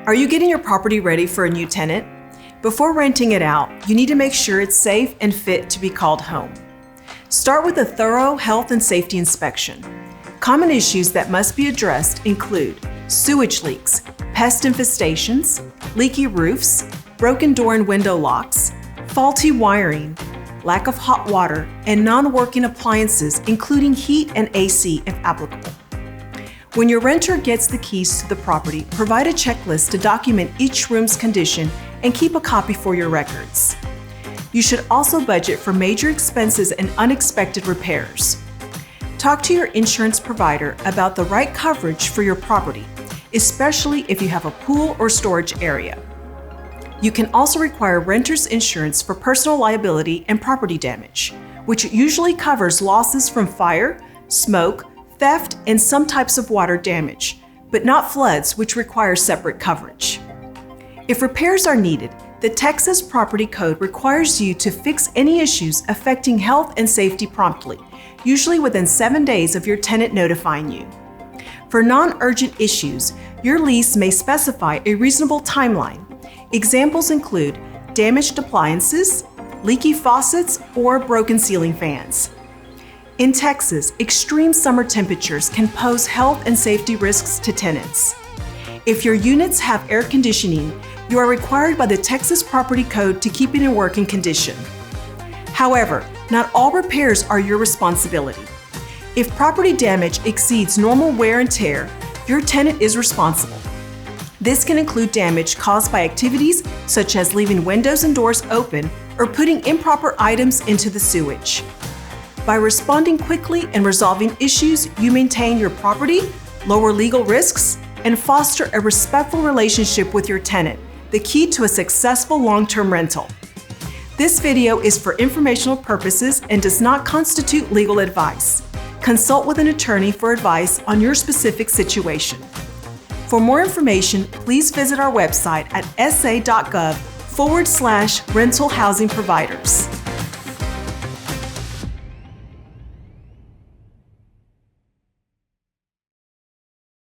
Are you getting your property ready for a new tenant? Before renting it out, you need to make sure it's safe and fit to be called home. Start with a thorough health and safety inspection. Common issues that must be addressed include sewage leaks, pest infestations, leaky roofs, broken door and window locks, faulty wiring, lack of hot water, and non-working appliances, including heat and AC if applicable. When your renter gets the keys to the property, provide a checklist to document each room's condition and keep a copy for your records. You should also budget for major expenses and unexpected repairs. Talk to your insurance provider about the right coverage for your property, especially if you have a pool or storage area. You can also require renter's insurance for personal liability and property damage, which usually covers losses from fire, smoke, theft, and some types of water damage, but not floods, which require separate coverage. If repairs are needed, the Texas Property Code requires you to fix any issues affecting health and safety promptly, usually within 7 days of your tenant notifying you. For non-urgent issues, your lease may specify a reasonable timeline. Examples include damaged appliances, leaky faucets, or broken ceiling fans. In Texas, extreme summer temperatures can pose health and safety risks to tenants. If your units have air conditioning, you are required by the Texas Property Code to keep it in working condition. However, not all repairs are your responsibility. If property damage exceeds normal wear and tear, your tenant is responsible. This can include damage caused by activities such as leaving windows and doors open or putting improper items into the sewage. By responding quickly and resolving issues, you maintain your property, lower legal risks, and foster a respectful relationship with your tenant, the key to a successful long-term rental. This video is for informational purposes and does not constitute legal advice. Consult with an attorney for advice on your specific situation. For more information, please visit our website at SA.gov/rental housing providers.